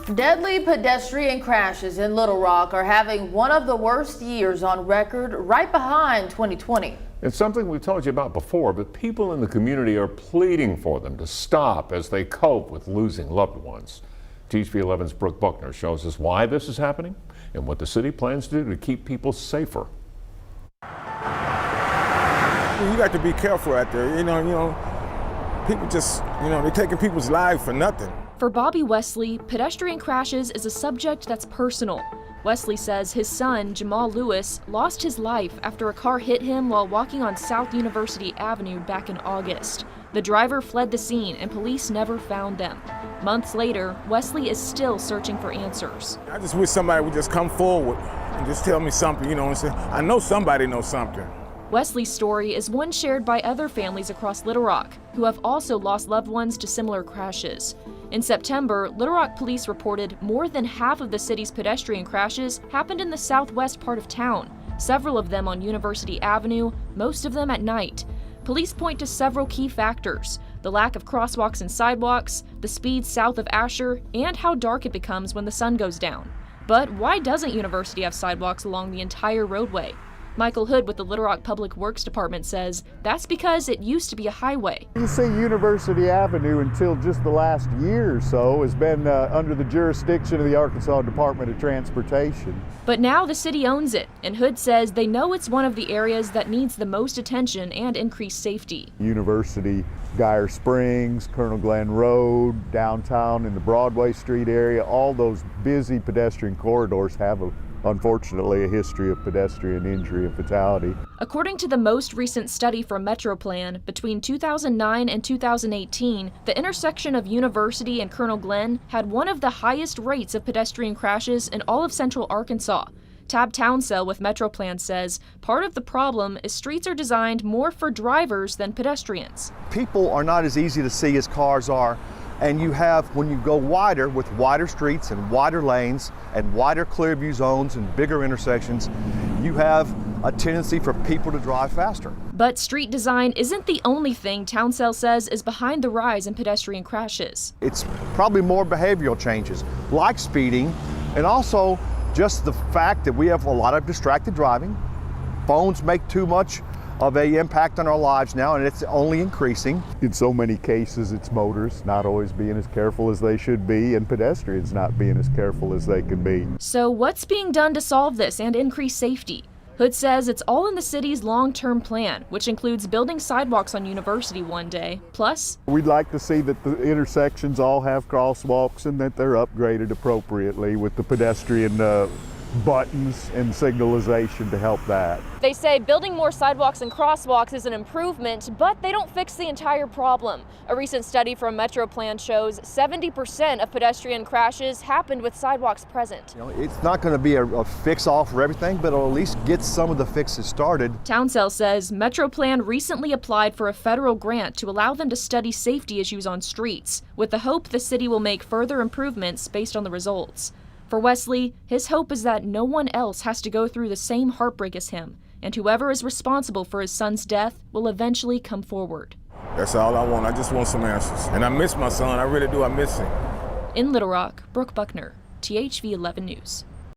Deadly pedestrian crashes in Little Rock are having one of the worst years on record, right behind 2020. It's something we've told you about before, but people in the community are pleading for them to stop as they cope with losing loved ones. THV 11's Brooke Buckner shows us why this is happening and what the city plans to do to keep people safer. You got to be careful out there. You know, people just, they're taking people's lives for nothing. For Bobby Wesley, pedestrian crashes is a subject that's personal. Wesley says his son, Jamal Lewis, lost his life after a car hit him while walking on South University Avenue back in August. The driver fled the scene and police never found them. Months later, Wesley is still searching for answers. I just wish somebody would just come forward and just tell me something, and say, I know somebody knows something. Wesley's story is one shared by other families across Little Rock who have also lost loved ones to similar crashes. In September, Little Rock police reported more than half of the city's pedestrian crashes happened in the southwest part of town, several of them on University Avenue, most of them at night. Police point to several key factors: the lack of crosswalks and sidewalks, the speed south of Asher, and how dark it becomes when the sun goes down. But why doesn't University have sidewalks along the entire roadway? Michael Hood with the Little Rock Public Works Department says that's because it used to be a highway. You see, University Avenue until just the last year or so has been under the jurisdiction of the Arkansas Department of Transportation. But now the city owns it, and Hood says they know it's one of the areas that needs the most attention and increased safety. University, Geyer Springs, Colonel Glenn Road, downtown in the Broadway Street area, all those busy pedestrian corridors have unfortunately a history of pedestrian injury and fatality. According to the most recent study from Metroplan, between 2009 and 2018, the intersection of University and Colonel Glenn had one of the highest rates of pedestrian crashes in all of central Arkansas. Tab Townsell with Metroplan says part of the problem is streets are designed more for drivers than pedestrians. People are not as easy to see as cars are. And you have, when you go wider with wider streets and wider lanes and wider clear view zones and bigger intersections, you have a tendency for people to drive faster. But street design isn't the only thing Townsell says is behind the rise in pedestrian crashes. It's probably more behavioral changes, like speeding, and also just the fact that we have a lot of distracted driving. Phones make too much of an impact on our lives now, and it's only increasing. In so many cases, it's motorists not always being as careful as they should be, and pedestrians not being as careful as they can be. So what's being done to solve this and increase safety? Hood says it's all in the city's long-term plan, which includes building sidewalks on University one day. Plus, we'd like to see that the intersections all have crosswalks and that they're upgraded appropriately with the pedestrian buttons and signalization to help that. They say building more sidewalks and crosswalks is an improvement, but they don't fix the entire problem. A recent study from Metroplan shows 70% of pedestrian crashes happened with sidewalks present. It's not going to be a fix-all for everything, but it'll at least get some of the fixes started. Townsell says Metroplan recently applied for a federal grant to allow them to study safety issues on streets, with the hope the city will make further improvements based on the results. For Wesley, his hope is that no one else has to go through the same heartbreak as him, and whoever is responsible for his son's death will eventually come forward. That's all I want. I just want some answers. And I miss my son. I really do. I miss him. In Little Rock, Brooke Buckner, THV 11 News.